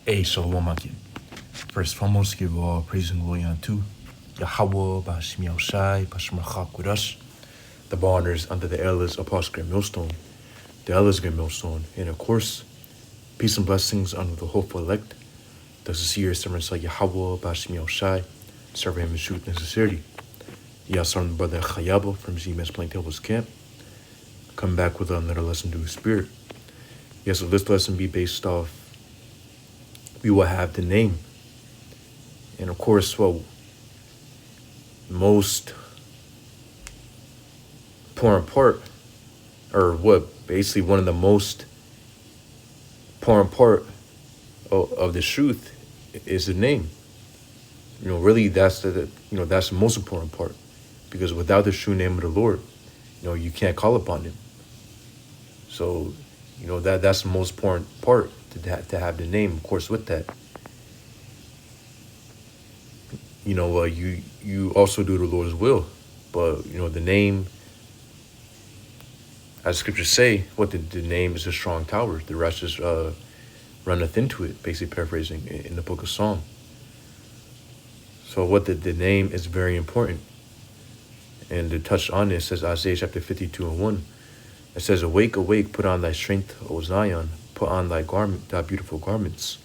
Hey, Shalom Akim. First and foremost, give all praise and glory unto Yahweh, Bashim Yahushai, Bashim Rachak with us. The bonders under the elders Apostle Great Millstone, the elders Great Millstone, and of course, peace and blessings unto the hopeful elect, the sincere servants like Yahweh, Bashim Yahushai, serve him in truth and sincerity. Yes, I'm brother Chayabo from ZMS Plaintables camp. Come back with another lesson to his spirit. Yes, so this lesson be based off, we will have the name. And of course, most important part, or basically one of the most important part of the truth is the name. Really that's that's the most important part. Because without the true name of the Lord, you can't call upon him. So, that's the most important part, to have the name. Of course, with that, you also do the Lord's will. But, the name, as scriptures say, the name is a strong tower. The righteous runneth into it, basically paraphrasing in the book of Psalm. So the name is very important. And to touch on this, says Isaiah chapter 52:1. It says, "Awake, awake, put on thy strength, O Zion, put on thy beautiful garments,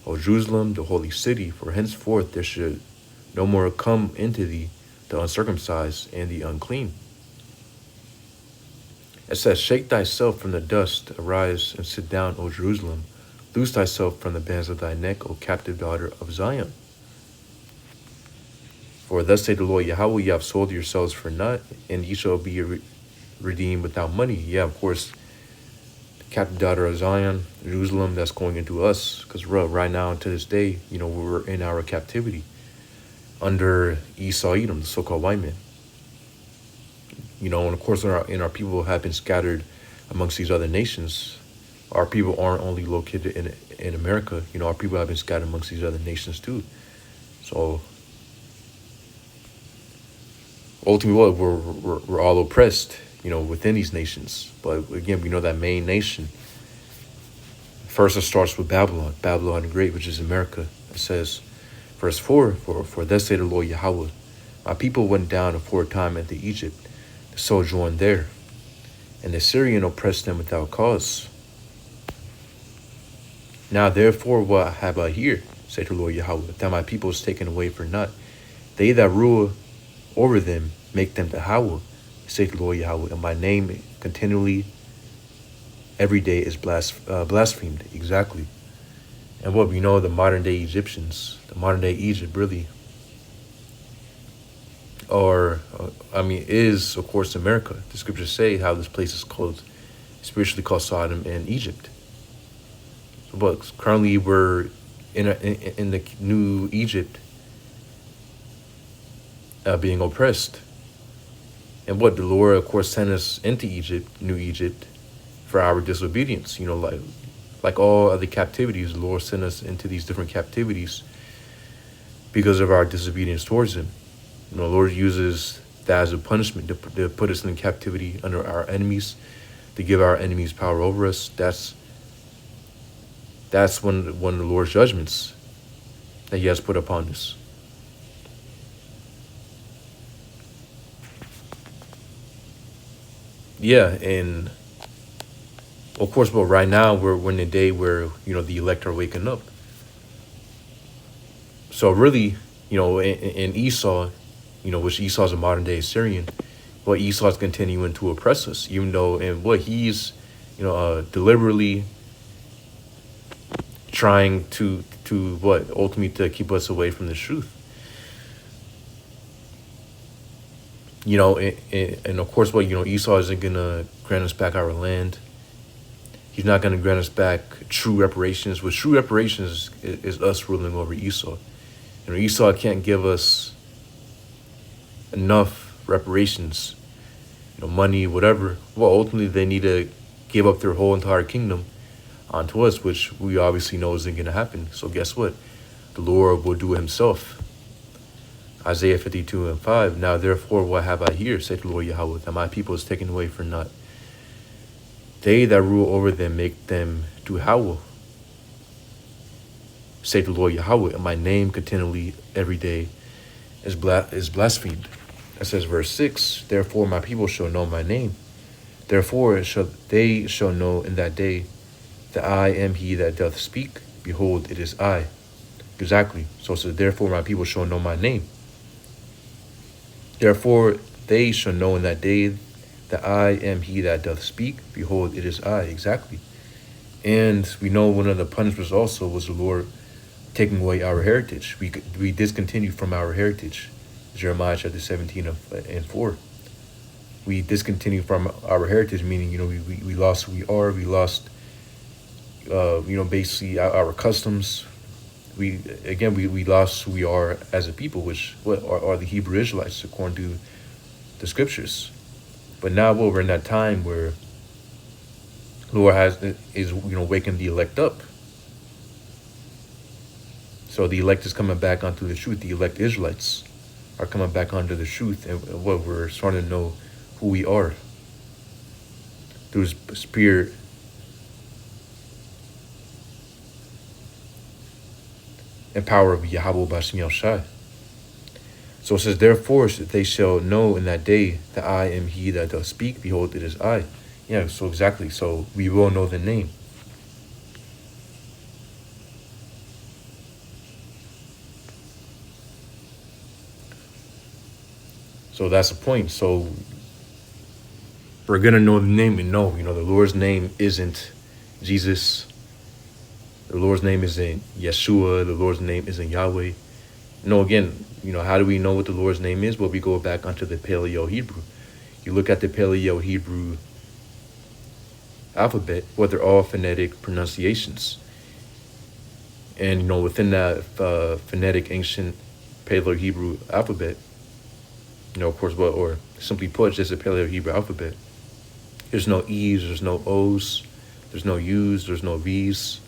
O Jerusalem, the holy city, for henceforth there should no more come into thee the uncircumcised and the unclean." It says, "Shake thyself from the dust, arise and sit down, O Jerusalem, loose thyself from the bands of thy neck, O captive daughter of Zion. For thus saith the Lord Yahweh, ye have sold yourselves for naught, and ye shall be redeemed without money." Yeah, of course, the captive daughter of Zion, Jerusalem, that's going into us. Because right now, to this day, we're in our captivity under Esau-Edom, the so-called white man. And of course, our people have been scattered amongst these other nations. Our people aren't only located in America. Our people have been scattered amongst these other nations too. So ultimately, we're all oppressed, within these nations. But again, we know that main nation. First, it starts with Babylon the Great, which is America. It says, verse 4, for thus saith the Lord Yahweh, my people went down aforetime into Egypt, to sojourn there, and the Syrian oppressed them without cause. Now therefore what have I here, saith the Lord Yahweh, that my people is taken away for naught. They that rule over them make them to howl, saith the Lord Yahweh, and my name continually every day is blasphemed. Exactly. And we know the modern day Egyptians, the modern day Egypt really is of course America. The scriptures say how this place is spiritually called Sodom and Egypt. But currently we're in the new Egypt, being oppressed. And the Lord, of course, sent us into Egypt, New Egypt, for our disobedience. Like all other captivities, the Lord sent us into these different captivities because of our disobedience towards him. The Lord uses that as a punishment to put us in captivity under our enemies, to give our enemies power over us. That's one of the Lord's judgments that he has put upon us. Yeah, and of course, but right now we're in a day where, the elect are waking up. So really, in Esau, which Esau is a modern day Assyrian, but Esau is continuing to oppress us, even though, and he's, deliberately trying to ultimately to keep us away from the truth. And of course, Esau isn't going to grant us back our land. He's not going to grant us back true reparations. With true reparations is us ruling over Esau. Esau can't give us enough reparations, money, whatever. Ultimately, they need to give up their whole entire kingdom onto us, which we obviously know isn't going to happen. So guess what? The Lord will do it himself. Isaiah 52:5. Now therefore what have I here, saith the Lord Yahweh, that my people is taken away for naught. They that rule over them make them to howl. say the Lord Yahweh, and my name continually every day is blasphemed. It says verse 6, therefore my people shall know my name. Therefore they shall know in that day that I am he that doth speak. Behold, it is I. Exactly. So it says, therefore my people shall know my name. Therefore they shall know in that day that I am he that doth speak. Behold, it is I. Exactly. And we know one of the punishments also was the Lord taking away our heritage. We discontinued from our heritage. Jeremiah chapter 17 and 4. We discontinued from our heritage, meaning, we lost who we are. We lost, basically our customs. We lost who we are as a people, which are the Hebrew Israelites, according to the scriptures. But now we're in that time where the Lord is waking the elect up. So the elect is coming back onto the truth. The elect Israelites are coming back onto the truth, and we're starting to know who we are through the Spirit. And power of Yahweh Bashim Yahushai. So it says, therefore they shall know in that day that I am he that doth speak. Behold, it is I. Yeah, so exactly. So we will know the name. So that's the point. So we're going to know the name, and know, the Lord's name isn't Jesus. The Lord's name isn't Yeshua. The Lord's name isn't Yahweh. Again, how do we know what the Lord's name is? Well, we go back onto the Paleo-Hebrew. You look at the Paleo-Hebrew alphabet, they're all phonetic pronunciations. And, within that phonetic ancient Paleo-Hebrew alphabet, of course, or simply put, just a Paleo-Hebrew alphabet, there's no E's, there's no O's, there's no U's, there's no V's.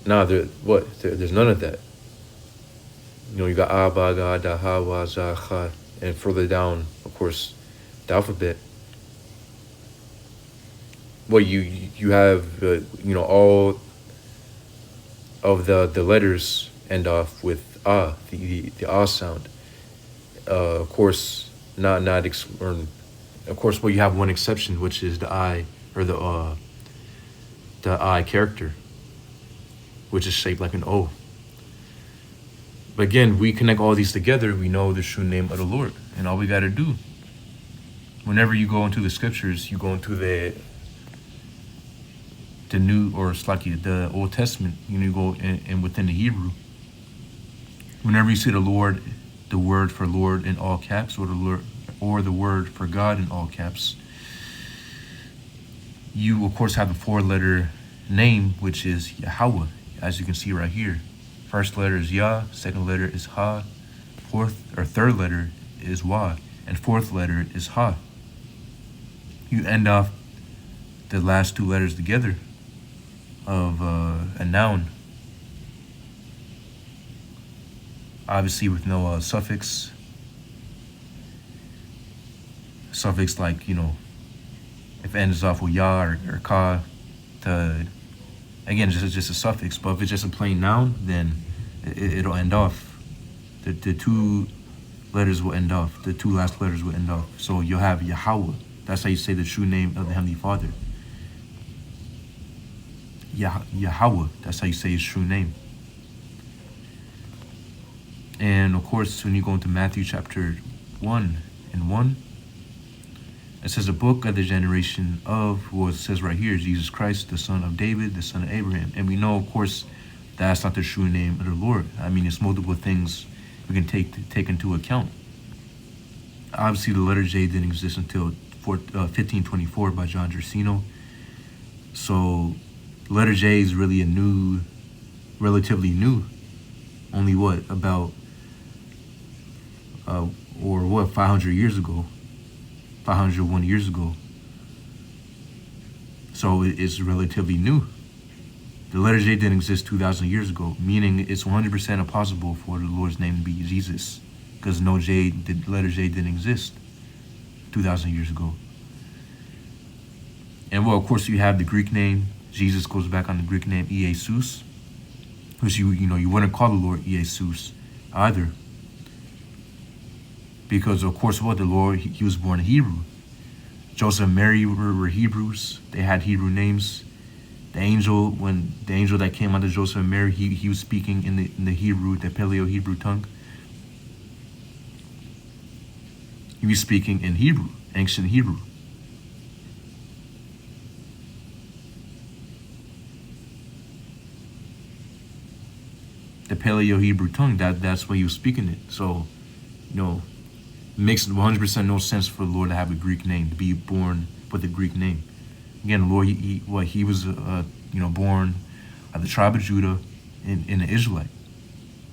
There's none of that. You got Abba, Ga, Da, Ha, Wa, Za, Cha, and further down, of course, the alphabet. You have, all of the letters end off with Ah, the Ah sound. Of course, of course, you have one exception, which is the I, or the I character, which is shaped like an O. But again, we connect all these together, we know the true name of the Lord. And all we got to do, whenever you go into the scriptures, you go into the New, or the Old Testament, you go in within the Hebrew. Whenever you see the Lord, the word for Lord in all caps, or the word for God in all caps, you of course have the 4-letter name, which is Yahweh, as you can see right here. First letter is Yah, second letter is Ha, third letter is Wa, and fourth letter is Ha. You end off the last 2 letters together of a noun, obviously with no suffix like, if it ends off with Ya or Ka, again, just a suffix. But if it's just a plain noun, then it'll end off. The 2 letters will end off. The 2 last letters will end off. So you'll have Yahweh. That's how you say the true name of the Heavenly Father. Yahweh. That's how you say his true name. And of course, when you go into Matthew chapter 1:1, it says the book of the generation of, it says right here, Jesus Christ, the son of David, the son of Abraham. And we know, of course, that's not the true name of the Lord. I mean, it's multiple things we can take into account. Obviously, the letter J didn't exist until 1524 by John Gersino. So the letter J is really relatively new. Only about 500 years ago, 501 years ago. So it's relatively new. The letter J didn't exist 2,000 years ago, meaning it's 100% impossible for the Lord's name to be Jesus, because the letter J didn't exist 2,000 years ago. And of course, you have the Greek name, Jesus goes back on the Greek name Jesus, which you wouldn't call the Lord Jesus either, because of course what the Lord he was born in Hebrew. Joseph and Mary were Hebrews. They had Hebrew names. The angel that came unto Joseph and Mary, he was speaking in the Hebrew, the Paleo Hebrew tongue. He was speaking in Hebrew, ancient Hebrew. The Paleo Hebrew tongue, that's what he was speaking it. So, it makes 100% no sense for the Lord to have a Greek name, to be born with a Greek name. Again, the Lord, he was born of the tribe of Judah in an Israelite,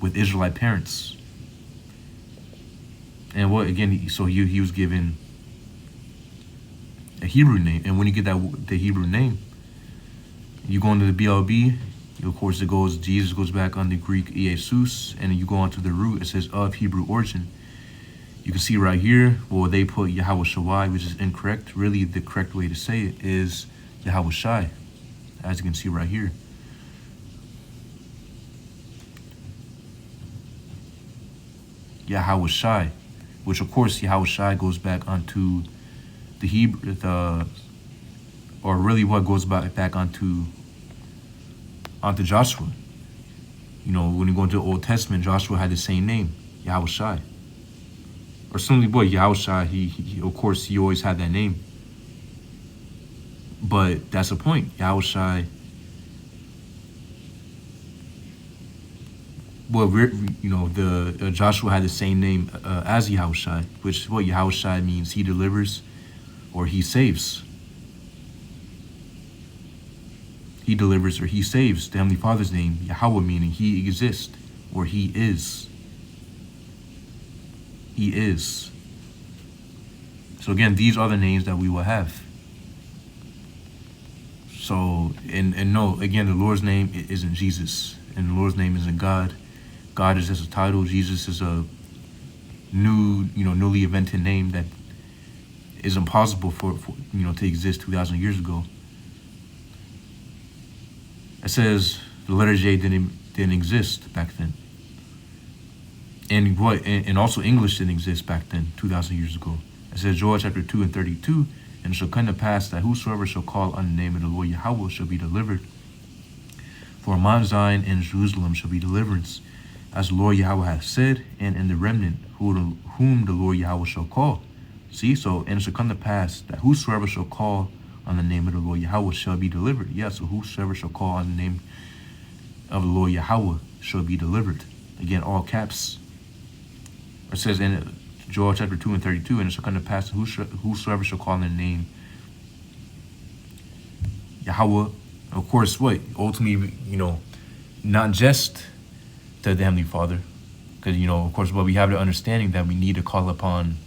with Israelite parents. And he was given a Hebrew name. And when you get the Hebrew name, you go into the BLB, of course Jesus goes back on the Greek Jesus, and then you go on to the root, it says of Hebrew origin. You can see right here, they put Yahweh Shai, which is incorrect. Really, the correct way to say it is Yahweh Shai, as you can see right here. Yahweh Shai, which of course Yahweh Shai goes back onto the Hebrew, or really what goes back onto Joshua. When you go into the Old Testament, Joshua had the same name, Yahweh Shai. Or simply, Yahweh Shai, he of course, he always had that name. But that's the point. Yahweh Shai, Joshua had the same name as Yahweh Shai, which Yahweh Shai means he delivers or he saves. He delivers or he saves. The Heavenly Father's name, Yahweh, meaning he exists or he is. He is. So again, these are the names that we will have. So, and no, again, the Lord's name isn't Jesus, and the Lord's name isn't God. God is just a title. Jesus is a newly invented name that is impossible for to exist 2,000 years ago. It says the letter J didn't exist back then. And also English didn't exist back then, 2,000 years ago. It says Joel chapter 2 and 32, and it shall come to pass that whosoever shall call on the name of the Lord Yahweh shall be delivered. For Mount Zion and Jerusalem shall be deliverance, as the Lord Yahweh hath said, and in the remnant whom the Lord Yahweh shall call. See, and it shall come to pass that whosoever shall call on the name of the Lord Yahweh shall be delivered. Yeah, so whosoever shall call on the name of the Lord Yahweh shall be delivered. Again, all caps. It says in Joel chapter 2 and 32, and it shall come to pass whosoever shall call on the name Yahweh. Of course, ultimately, not just to the Heavenly Father, because of course, we have the understanding that we need to call upon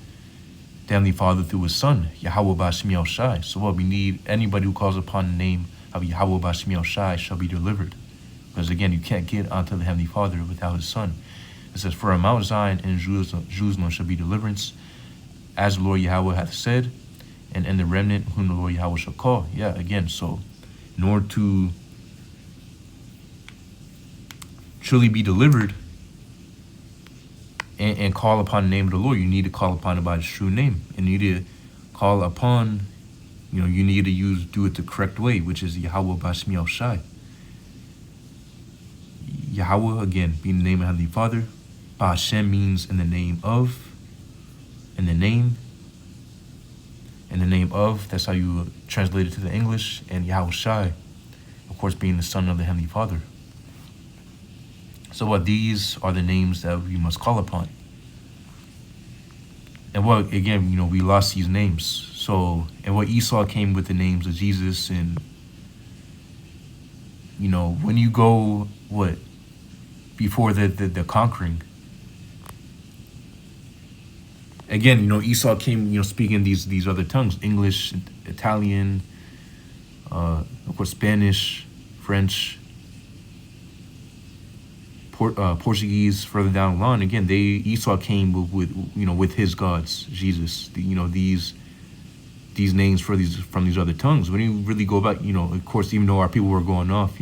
the Heavenly Father through His Son, Yahweh Bashmiel Shai. So we need anybody who calls upon the name of Yahweh Bashmiel Shai shall be delivered, because again, you can't get onto the Heavenly Father without His Son. It says, for Mount Zion and Jerusalem shall be deliverance, as the Lord Yahweh hath said, and in the remnant whom the Lord Yahweh shall call. Yeah, again, so in order to truly be delivered and call upon the name of the Lord, you need to call upon it by its true name. And you need to call upon, you need to do it the correct way, which is Yahweh Bashmiel Shai. Yahweh, again, being the name of Heavenly Father. Hashem means in the name of, in the name of, that's how you translate it to the English. And Yahweh Shai, of course, being the Son of the Heavenly Father. So these are the names that we must call upon. And again, we lost these names. So, and Esau came with the names of Jesus, and, when you go, before the conquering, again, Esau came, speaking these other tongues, English, Italian, of course, Spanish, French, Portuguese, further down the line. Again, Esau came with his gods, Jesus. These these names from these other tongues? When you really go about, of course, even though our people were going off,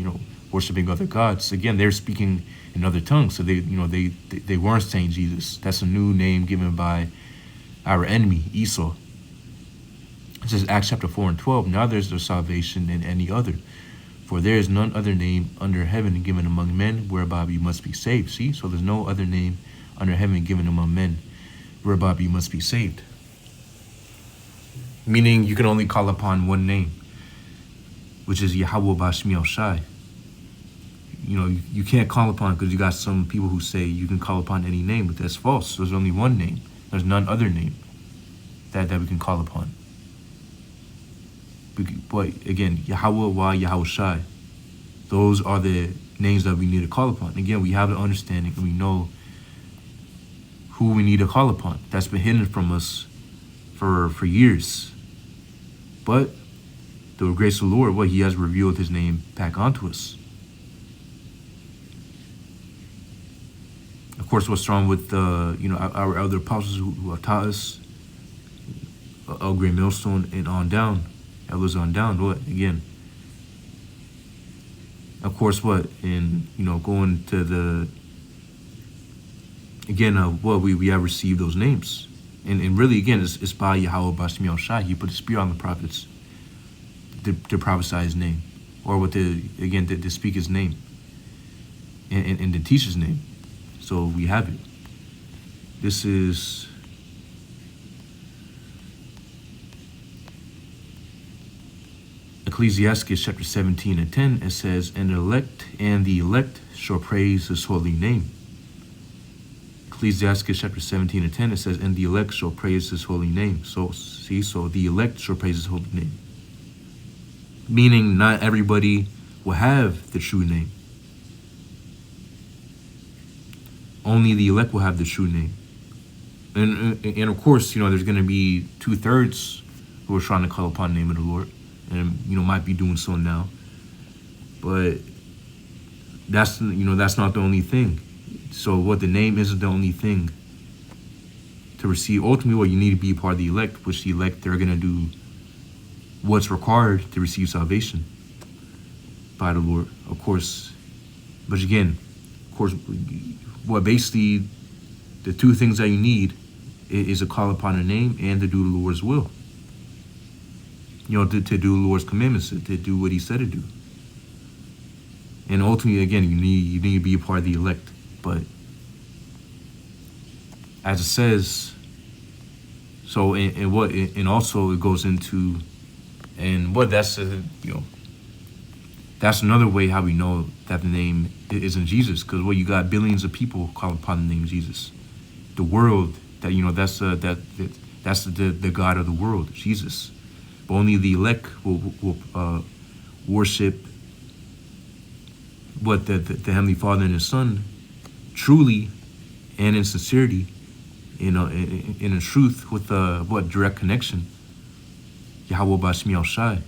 worshiping other gods, again, they're speaking in other tongues. So they weren't saying Jesus. That's a new name given by our enemy, Esau. It says Acts chapter 4 and 12, now there's no salvation in any other, for there is none other name under heaven given among men whereby you must be saved. See, so there's no other name under heaven given among men whereby you must be saved. Meaning you can only call upon one name, which is Yahweh Bashmi Shai. You can't call upon, because you got some people who say you can call upon any name, but that's false. There's only one name. There's none other name that we can call upon. But again, Yahweh Wa Yahweh Shai. Those are the names that we need to call upon. Again, we have the understanding and we know who we need to call upon. That's been hidden from us for years. But through the grace of the Lord, he has revealed his name back onto us. Of course, what's wrong with our elder apostles who have taught us, El Great Millstone and on down, elders on down, again. Of course, and going to the, again, we have received those names. And really, again, it's by Yahweh Bashmi Shai. He put the spirit on the prophets to prophesy his name, or to speak his name and to teach his name. So we have it. This is Ecclesiastes chapter 17 and 10. It says, and the elect shall praise his holy name. Ecclesiastes chapter 17 and 10, it says, and the elect shall praise his holy name. So the elect shall praise his holy name. Meaning not everybody will have the true name. Only the elect will have the true name. And of course, there's going to be 2/3 who are trying to call upon the name of the Lord. And, might be doing so now. But that's not the only thing. So the name isn't the only thing to receive. Ultimately, you need to be a part of the elect, which the elect, they're going to do what's required to receive salvation by the Lord, of course. But again, of course, basically the two things that you need is to call upon a name and to do the Lord's will. To do the Lord's commandments, to do what he said to do. And ultimately, again, you need to be a part of the elect. But as it says, so and also it goes into, and that's that's another way how we know that the name isn't Jesus, because you got billions of people call upon the name Jesus. The world, that's the God of the world, Jesus. But only the elect will worship the Heavenly Father and His Son truly and in sincerity, in truth, with direct connection. Yahweh Bashmi Shai.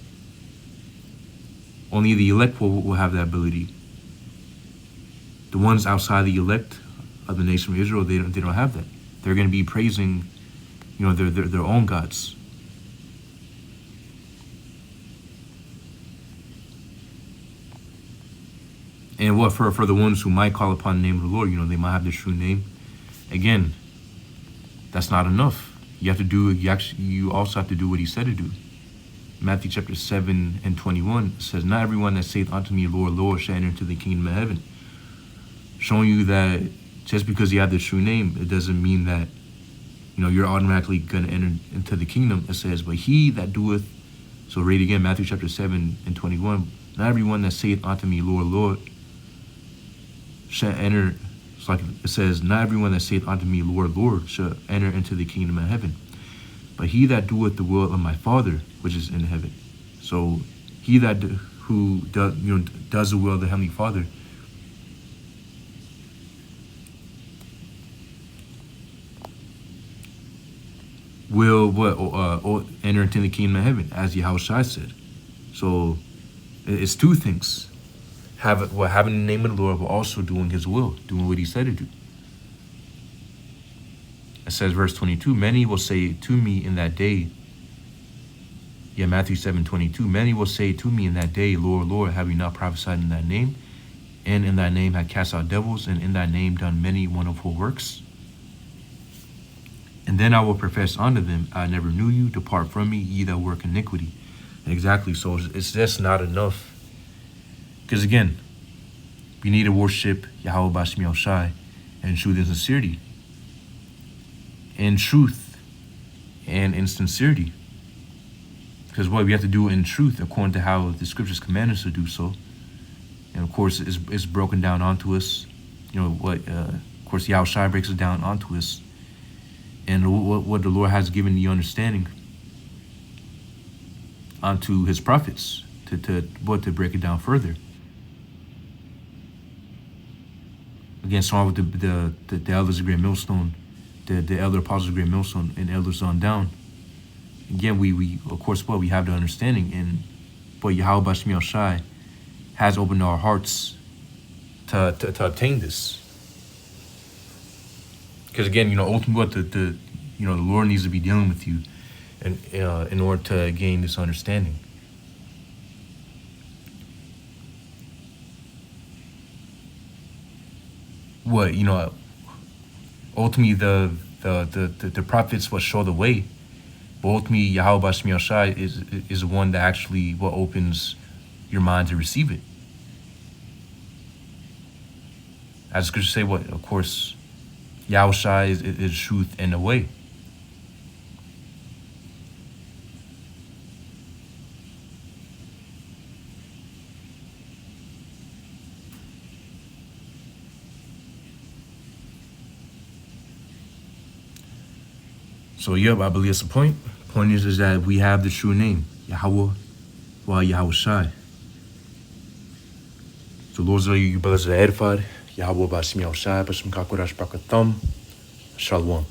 Only the elect will have that ability. The ones outside the elect of the nation of Israel, they don't have that. They're going to be praising, their own gods. And for the ones who might call upon the name of the Lord, they might have the true name. Again, that's not enough. You also have to do what he said to do. Matthew chapter 7 and 21 says, not everyone that saith unto me, Lord, Lord, shall enter into the kingdom of heaven. Showing you that just because you have the true name, it doesn't mean that, you're automatically going to enter into the kingdom. It says, but he that doeth, so read again, Matthew chapter 7 and 21, not everyone that saith unto me, Lord, Lord, shall enter. It's like it says, not everyone that saith unto me, Lord, Lord, shall enter into the kingdom of heaven, but he that doeth the will of my Father which is in heaven. So he that who does the will of the Heavenly Father will enter into the kingdom of heaven, as Yahushua said. So it's two things. Having the name of the Lord, but also doing his will, doing what he said to do. It says, verse 22, many will say to me in that day, Yeah, Matthew 7:22. Many will say to me in that day, Lord, Lord, have we not prophesied in thy name? And in thy name had cast out devils, and in thy name done many wonderful works? And then I will profess unto them, I never knew you, depart from me, ye that work iniquity. Exactly, so it's just not enough. Because again, we need to worship Yahweh B'Shem Yahushai in truth and sincerity. In truth and in sincerity. Because what we have to do in truth, according to how the scriptures command us to do so. And of course, it's broken down onto us. You know, of course, Yahushai breaks it down onto us. And what the Lord has given the understanding onto his prophets to break it down further. Again, starting with the elders of Great Millstone, the elder apostles of Great Millstone, and elders on down. Again, we of course we have the understanding, but Yahweh B'Shem Yahushai has opened our hearts to obtain this. Because again, you know, ultimately, the Lord needs to be dealing with you, and in order to gain this understanding. Ultimately the prophets will show the way, but ultimately Yahweh B'Shem Yahushai is the one that actually opens your mind to receive it. As the scriptures say, of course, Yahushai is truth and the way. So yeah, I believe that's the point. The point is that we have the true name, Yahweh while Yahushai. So Lord, you brothers are edified. Yahweh B'Shem Yahushai, B'Shem Kakurash Bakatham. Shalom.